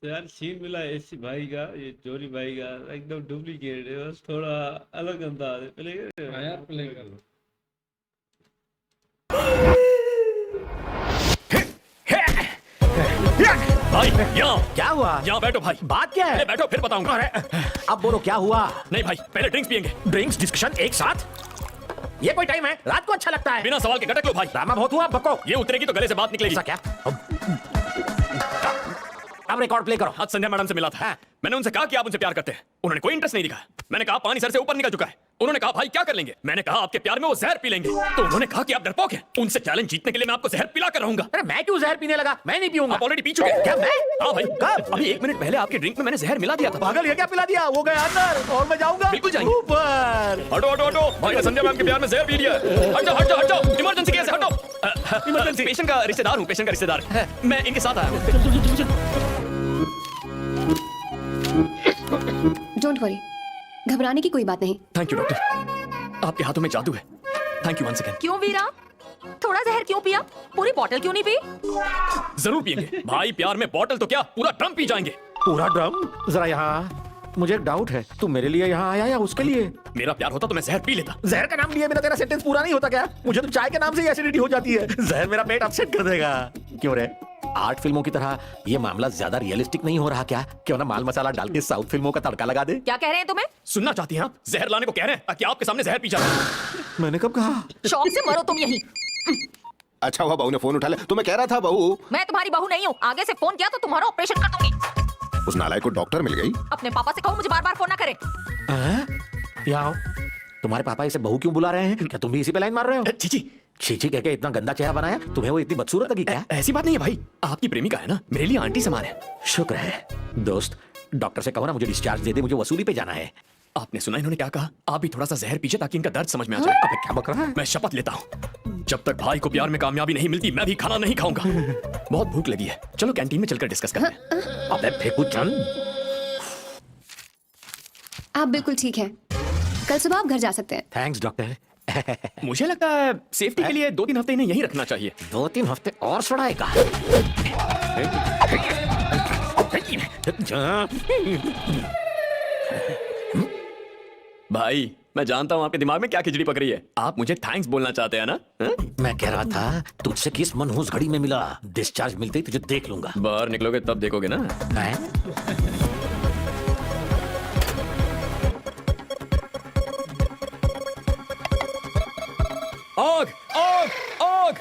यार सीन मिला ऐसी भाई का, ये जोरी भाई का एकदम डुप्लीकेट है, बस थोड़ा अलग अंदाज है। पहले हाँ यार, प्ले करो। भाई यहाँ क्या हुआ? यहाँ बैठो भाई। बात क्या अरे है? बैठो फिर बताऊंगा। अब बोलो क्या हुआ? नहीं भाई, पहले ड्रिंक्स पियेंगे। ड्रिंक्स डिस्कशन एक साथ? ये कोई टाइम है? रात को अच्छा लगता है। बिना सवाल के गटक लो भाई। ड्रामा बहुत हुआ, बको। ये उतरेगी तो गले से बात निकलेगी। ऐसा क्या? अब रिकॉर्ड प्ले करो। आज संध्या मैडम से मिला था। हाँ। मैंने उनसे कहा कि आप उनसे प्यार करते हैं, उन्होंने कोई इंटरेस्ट नहीं दिखाया। मैंने कहा पानी सर से ऊपर निकल चुका है। उन्होंने कहा भाई क्या कर लेंगे। मैंने कहा आपके प्यार में वो जहर पी लेंगे, तो उन्होंने कहा कि आप डरपोक हैं। उनसे चैलेंज जीतने के लिए मैं आपको जहर पिला कर रहूंगा। अरे मैं क्यों जहर पीने लगा? मैं नहीं पीऊंगा। आप ऑलरेडी पी चुके हैं। क्या मैं? हाँ भाई। कब? अभी 1 मिनट पहले आपके ड्रिंक में मैंने जहर मिला दिया था। पागल है क्या? पिला दिया? वो गया अंदर और मैं जाऊंगा। बिल्कुल जाएंगे। ऊपर। हटो हटो हटो, भाई ने संध्या मैम के प्यार में जहर पी लिया। हट जाओ हट जाओ हट जाओ, इमरजेंसी केस है, हटो। इमरजेंसी। पेशेंट का रिश्तेदार हूँ, पेशेंट का रिश्तेदार। मैं इनके साथ आया हूँ। डोंट वरी, घबराने की कोई बात नहीं। थैंक यू डॉक्टर, आपके हाथों में जादू है। Thank you once again. क्यों वीरा, थोड़ा जहर क्यों पिया? पूरी बोतल क्यों नहीं पी? जरूर पियेंगे भाई, प्यार में बॉटल तो क्या पूरा ड्रम पी जाएंगे। पूरा ड्रम? जरा यहाँ, मुझे एक डाउट है, तू मेरे लिए यहाँ आया या उसके लिए? मेरा प्यार होता तो मैं जहर पी लेता। जहर का नाम लिए बिना तेरा सेंटेंस पूरा नहीं होता क्या? मुझे तो चाय के नाम से ही एसिडिटी हो जाती है। जहर मेरा पेट अपसेट कर देगा। क्यों रे? आर्ट फिल्मों की तरह ये मामला ज्यादा रियलिस्टिक नहीं हो रहा क्या? क्यों ना माल मसाला डाल के साउथ फिल्मों का तड़का लगा दे? क्या कह रहे हैं तुम्हें? सुनना चाहती हैं आप? जहर लाने को कह रहे हैं ताकि आपके सामने जहर पी जाए। मैंने कब कहा? शौक से मरो तुम यहीं। अच्छा हुआ बहू ने फोन उठा लिया, तो मैं कह रहा था बहू। मैं तुम्हारी बहू नहीं हूँ, आगे से फोन किया तो तुम्हारा ऑपरेशन कर दूंगी। उस नालायक को डॉक्टर मिल गई। अपने पापा से कहो मुझे बार बार फोन ना करे। यहाँ आओ। तुम्हारे पापा इसे बहू क्यों बुला रहे हैं? क्या तुम भी इसी पे लाइन मार रहे हो? चीची चीची कह के इतना गंदा चेहरा बनाया? तुम्हें वो इतनी बदसूरत लगी क्या? ऐसी बात नहीं है भाई, आपकी प्रेमिका है ना, मेरे लिए आंटी समान है। शुक्र है दोस्त। डॉक्टर से कहो ना मुझे डिस्चार्ज दे दे, मुझे वसूली पे जाना है। आपने सुना इन्होंने क्या कहा? आप भी थोड़ा सा जहर पीजिए ताकि इनका दर्द समझ में आ जाए। अबे क्या बक रहा है? मैं शपथ लेता हूँ, जब तक भाई को प्यार में कामयाबी नहीं मिलती मैं भी खाना नहीं खाऊंगा। बहुत भूख लगी है, चलो कैंटीन में चलकर डिस्कस करते हैं। अबे फेंकू चंद। आप बिल्कुल ठीक हैं, कल सुबह आप घर जा सकते हैं। Thanks doctor. मुझे लगता है सेफ्टी के लिए 2-3 हफ्ते इन्हें यहीं रखना चाहिए। 2-3 हफ्ते और सड़ाएगा। भाई मैं जानता हूँ आपके दिमाग में क्या खिचड़ी पक रही है। आप मुझे थैंक्स बोलना चाहते हैं ना? मैं कह रहा था तुझसे किस मनहूस घड़ी में मिला। डिस्चार्ज मिलते ही तुझे देख लूंगा। बाहर निकलोगे तब देखोगे ना। हैं? आग आग आग।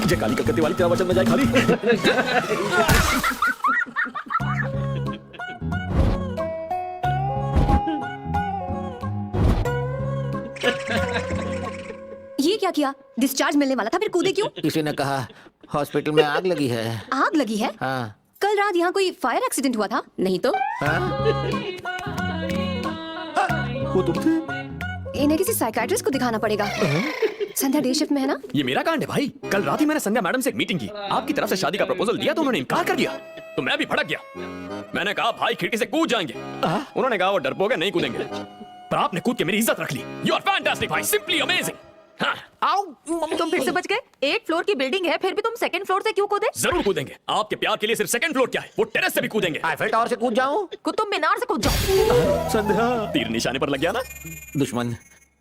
जय काली कलकत्ते वाली तेरा वचन में जाए खाली। ये क्या किया? डिस्चार्ज मिलने वाला था, फिर कूदे क्यों? किसी ने कहा हॉस्पिटल में आग लगी है। आग लगी है? हाँ। कल रात यहाँ कोई फायर एक्सीडेंट हुआ था? नहीं तो वो तुम थे? इन्हें किसी साइकाइट्रिस्ट को दिखाना पड़ेगा। संध्या डे शिफ्ट में है ना? ये मेरा कांड है भाई। कल रात ही मैंने संध्या मैडम से एक मीटिंग की, आपकी तरफ से शादी का प्रपोजल दिया तो उन्होंने इनकार कर दिया, तो मैं भी भड़क गया। मैंने कहा भाई खिड़की से कूद जाएंगे। उन्होंने कहा वो डरपोक है, नहीं कूदेंगे, पर आपने कूद के मेरी इज्जत रख ली। यू आर फैंटास्टिक भाई, सिंपली अमेजिंग। आओ। तुम फिर से बच गए। 8 फ्लोर की बिल्डिंग है, फिर भी तुम 2nd फ्लोर से क्यों कूदे? जरूर कूदेंगे, आपके प्यार के लिए सिर्फ 2nd फ्लोर क्या है, वो टेरेस से भी कूदेंगे। आईफेल टावर से कूद जाऊं? कुतुब मीनार से कूद जाओ। संध्या। तीर निशाने पर लग गया ना। दुश्मन,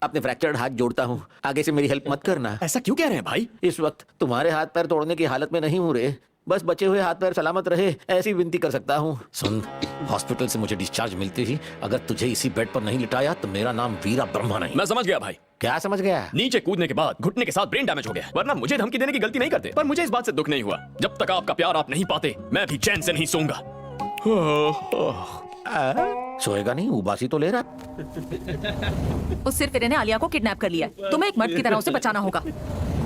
अपने फ्रैक्चर्ड हाथ जोड़ता हूँ, आगे से मेरी हेल्प मत करना। ऐसा क्यों कह रहे हैं भाई? इस वक्त तुम्हारे हाथ पैर तोड़ने की हालत में नहीं हूँ रे, बस बचे हुए हाथ पैर सलामत रहे ऐसी विनती कर सकता हूँ। सुन, हॉस्पिटल से मुझे डिस्चार्ज मिलते ही अगर तुझे इसी बेड पर नहीं लिटाया तो मेरा नाम वीरा ब्रह्मा नहीं। मैं समझ गया भाई। क्या समझ गया? नीचे कूदने के बाद घुटने के साथ ब्रेन डैमेज हो गया, वरना मुझे धमकी देने की गलती नहीं करते। पर मुझे इस बात से दुख नहीं हुआ, जब तक आपका प्यार आप नहीं पाते मैं भी चैन से नहीं सोऊंगा। सोएगा नहीं? उबासी तो ले रहा। उस सिर्फ ने आलिया को किडनैप कर लिया, तुम्हें एक मर्द की तरह उसे बचाना होगा।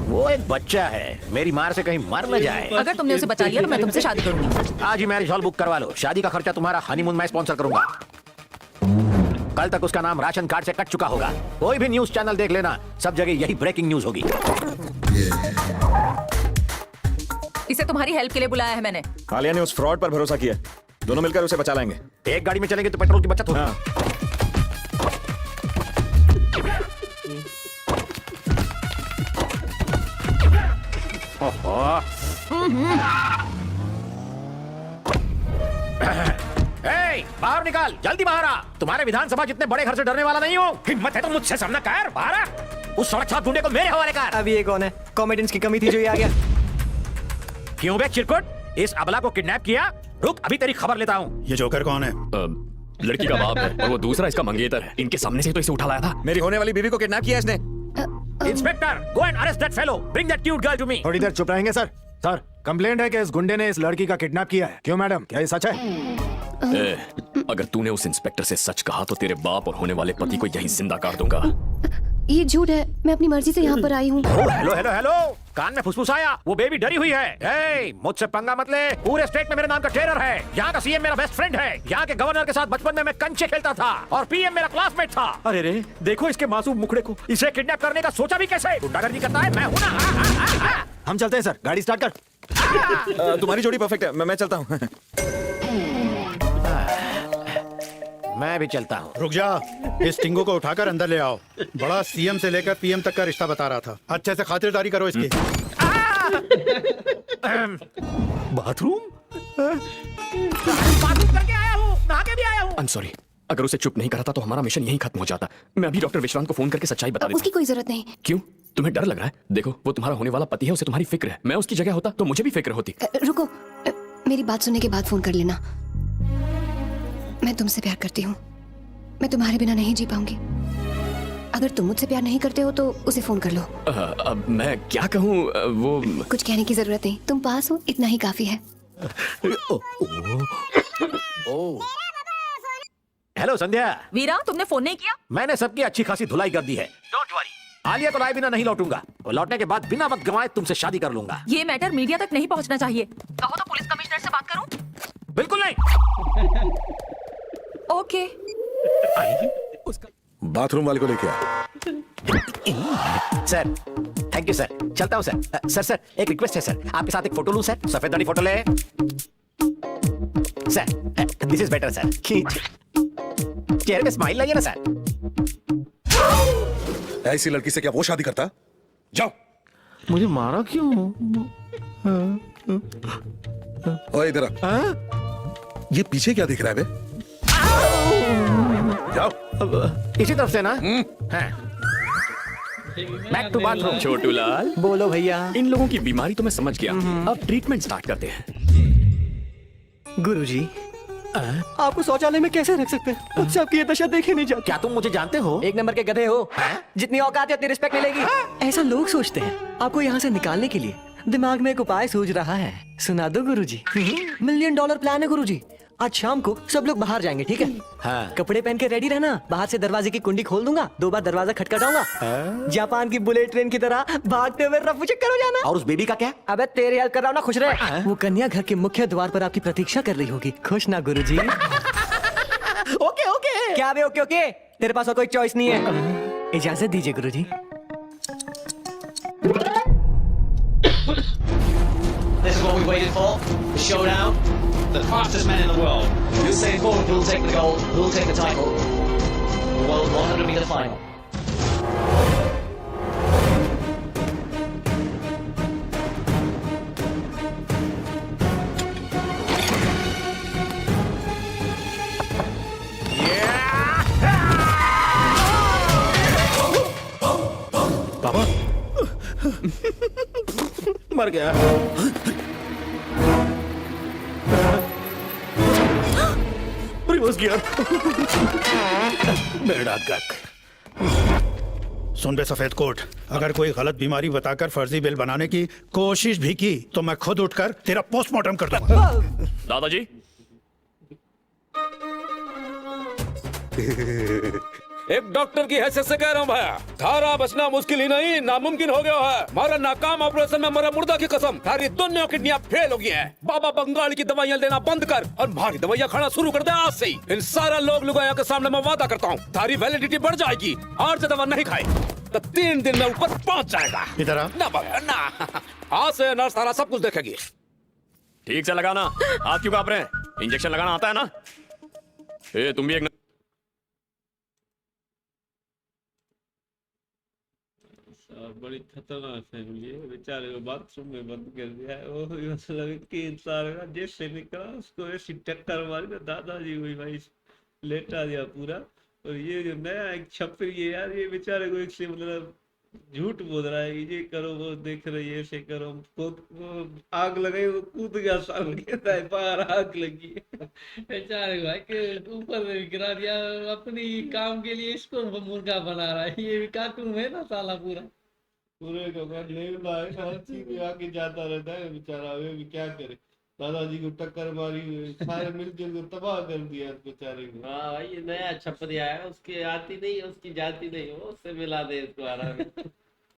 वो एक बच्चा है, मेरी मार से कहीं मर न जाए। अगर तुमने उसे बचा लिया तो मैं तुमसे शादी करूंगी। आज ही मैरिज हॉल बुक करवा लो, शादी का खर्चा तुम्हारा, हनीमून मैं स्पॉन्सर करूंगा। कल तक उसका नाम राशन कार्ड से कट चुका होगा। कोई भी न्यूज चैनल देख लेना, सब जगह यही ब्रेकिंग न्यूज होगी। इसे तुम्हारी हेल्प के लिए बुलाया है मैंने। आलिया ने उस फ्रॉड पर भरोसा किया, दोनों मिलकर उसे बचा लेंगे। एक गाड़ी में चलेंगे तो पेट्रोल की बचत होगी। बाहर निकाल, जल्दी बाहर आ। तुम्हारे विधानसभा जितने बड़े घर से डरने वाला नहीं हूँ। हिम्मत है तो मुझसे सामना कर, बाहर आ। उस सड़क छाप ढूंढे को मेरे हवाले कर। अभी ये कौन है? कॉमेडियंस की कमी थी जो ये आ गया। क्यों बे चिरकुट, इस अबला को किडनैप किया? रुक, अभी तेरी खबर लेता हूँ। ये जोकर कौन है? लड़की का बाप है और वो दूसरा इसका मंगेतर है। इनके सामने से तो इसे उठा लाया था। मेरी होने वाली बीवी को किडनैप किया इसने। Inspector, go and arrest that fellow, bring that cute girl to me. थोड़ी देर चुप रहेंगे सर? सर, कंप्लेंट है कि इस गुंडे ने इस लड़की का किडनैप किया है। क्यों मैडम, क्या ये सच है? अगर तूने उस इंस्पेक्टर से सच कहा तो तेरे बाप और होने वाले पति को यहीं जिंदा कर दूंगा। ये झूठ है, मैं अपनी मर्जी से यहाँ पर आई हूँ। हेलो हेलो हेलो, कान में फुसफुसाया, वो बेबी डरी हुई है। ए, मुझसे पंगा मत ले, पूरे स्टेट में मेरे नाम का टेरर है। यहाँ का सीएम मेरा बेस्ट फ्रेंड है। यहाँ के गवर्नर के साथ बचपन में मैं कंचे खेलता था और पीएम मेरा क्लासमेट था। अरे रे, देखो इसके मासूम मुखड़े को। इसे किडनैप करने का सोचा भी कैसे? गुंडागर्दी करता है, मैं हूं ना। हम चलते हैं सर, गाड़ी स्टार्ट कर। तुम्हारी जोड़ी परफेक्ट है, मैं चलता हूँ। मैं भी चलता हूँ। रुक जा, इस टिंगो को उठाकर अंदर ले आओ। बड़ा सीएम से लेकर पीएम तक का रिश्ता बता रहा था। अच्छे से खातिरदारी करो इसकी। बाथरूम करके आया हूँ, नहा के भी आया हूँ। आई एम सॉरी, अगर उसे चुप नहीं कराता तो हमारा मिशन यहीं खत्म हो जाता। मैं अभी डॉक्टर विश्रांत को फोन करके सच्चाई बता देता। उसकी कोई जरूरत नहीं। क्यों? तुम्हें डर लग रहा है? देखो, वो तुम्हारा होने वाला पति है, उसे तुम्हारी फिक्र है। मैं उसकी जगह होता तो मुझे भी फिक्र होती। रुको, मेरी बात सुनने के बाद फोन कर लेना। मैं तुमसे प्यार करती हूँ, मैं तुम्हारे बिना नहीं जी पाऊंगी। अगर तुम मुझसे प्यार नहीं करते हो तो उसे फोन कर लो। अब मैं क्या कहूँ? वो कुछ कहने की जरूरत नहीं, तुम पास हो, इतना ही काफी है। हेलो संध्या। वीरा, तुमने फोन नहीं किया? मैंने सबकी अच्छी खासी धुलाई कर दी है। डोंट वरी, आलिया को लाए बिना नहीं लौटूंगा। और लौटने के बाद बिना वक्त गंवाए तुमसे शादी कर लूंगा। ये मैटर मीडिया तक नहीं पहुंचना चाहिए। कहो तो पुलिस कमिश्नर से बात करूं? बिल्कुल नहीं। ओके। बाथरूम वाले को लेके आ। Sir, thank you sir. चलता हूँ सर। सर, एक रिक्वेस्ट है सर, आपके साथ एक फोटो लूं सर? सफेद वाली फोटो ले sir. This is better sir. खींच, चेहरे पे स्माइल लाइए ना सर। ऐसी लड़की से क्या वो शादी करता? जाओ। मुझे मारा क्यों? ओए इधर आ। ये पीछे क्या दिख रहा है बे? जाओ। इसी तरफ से ना? Back to bathroom. Chhotu Lal, बोलो भैया। इन लोगों की बीमारी तो मैं समझ गया। अब ट्रीटमेंट स्टार्ट करते हैं। गुरुजी, आपको शौचालय में कैसे रख सकते हैं? मुझसे आपकी ये दशा देखे नहीं जाती। क्या तुम मुझे जानते हो? एक नंबर के गधे हो। जितनी औकात है उतनी रिस्पेक्ट मिलेगी। ऐसा लोग सोचते हैं। आपको यहाँ से निकालने के लिए दिमाग में एक उपाय सूझ रहा है। सुना दो गुरुजी। $1 मिलियन प्लान है गुरुजी। आज शाम को सब लोग बाहर जाएंगे, ठीक है? हाँ। कपड़े पहन के रेडी रहना। बाहर से दरवाजे की कुंडी खोल दूंगा, 2 बार दरवाजा खटखटाऊंगा। जापान की बुलेट ट्रेन की तरह भागते हुए रफू चक्कर हो जाना। और उस बेबी का क्या? अबे तेरी हेल्प कर रहा हूं ना, खुश रहे। वो कन्या घर के मुख्य द्वार पर आपकी प्रतीक्षा कर रही होगी। खुश ना गुरुजी? Okay okay. क्या बे ओके ओके? तेरे पास और कोई चॉइस नहीं है। इजाजत दीजिए गुरुजी। This is what we waited for. The showdown. The fastest men in the world. Usain Bolt will take the gold. Will take the title. The World 100 meter final. पापा मर गया। Reverse gear. मेरा गक। सुन बे सफेद coat, अगर कोई गलत बीमारी बताकर फर्जी बिल बनाने की कोशिश भी की तो मैं खुद उठकर तेरा पोस्टमार्टम कर दूंगा। दादाजी, एक डॉक्टर की हैसियत से कह रहा हूँ भाया, थारा बचना मुश्किल ही नहीं नामुमकिन हो गया है। हमारा नाकाम ऑपरेशन में मरा मुर्दा की कसम, सारी दुनिया किडनियां फेल हो गई है। बाबा बंगाल की दवाइयाँ लेना बंद कर और हमारी दवाइयाँ खाना शुरू कर दे आज से ही। इन सारा लोग लुगाया के सामने मैं वादा करता हूँ, तारी वैलिडिटी बढ़ जाएगी और से दवा नहीं खाए तो 3 दिन में ऊपर पहुँच जाएगा। इधर आ। ना भाया ना, आज से नर्स सारा सब कुछ देखेगी। ठीक से लगाना। हाथ क्यों कांप रहे हैं? इंजेक्शन लगाना आता है ना? ए, तुम भी एक और बड़ी खतरनाक फैमिली है, बेचारे को बाथरूम में बंद कर दिया है। वो भी मतलब कि इंसान का जैसे निकला उसको ऐसी टक्कर मारी ना, दादाजी हुई भाई, लेटा दिया पूरा। और ये जो नया एक छपरी है यार, ये बेचारे को एक से मतलब झूठ बोल रहा है कि ये करो वो देख रही है, ऐसे करो। वो आग लगाई, वो कूद गया, साल कहता है बाहर आग लगी है। बेचारे भाई के ऊपर से भी गिरा दिया, अपनी काम के लिए इसको मुर्गा बना रहा है। ये भी कार्टून है ना साला पूरा, पूरे को हर चीज में आगे जाता रहता है बेचारा। वे भी क्या करे, दादाजी को टक्कर मारी, सारे मिलजुल को तबाह कर दिया इस बेचारे को। हाँ भाई, ये नया छपरिया है, उसकी आती नहीं, उसकी जाती नहीं, वो उससे मिला दे इसको आराम।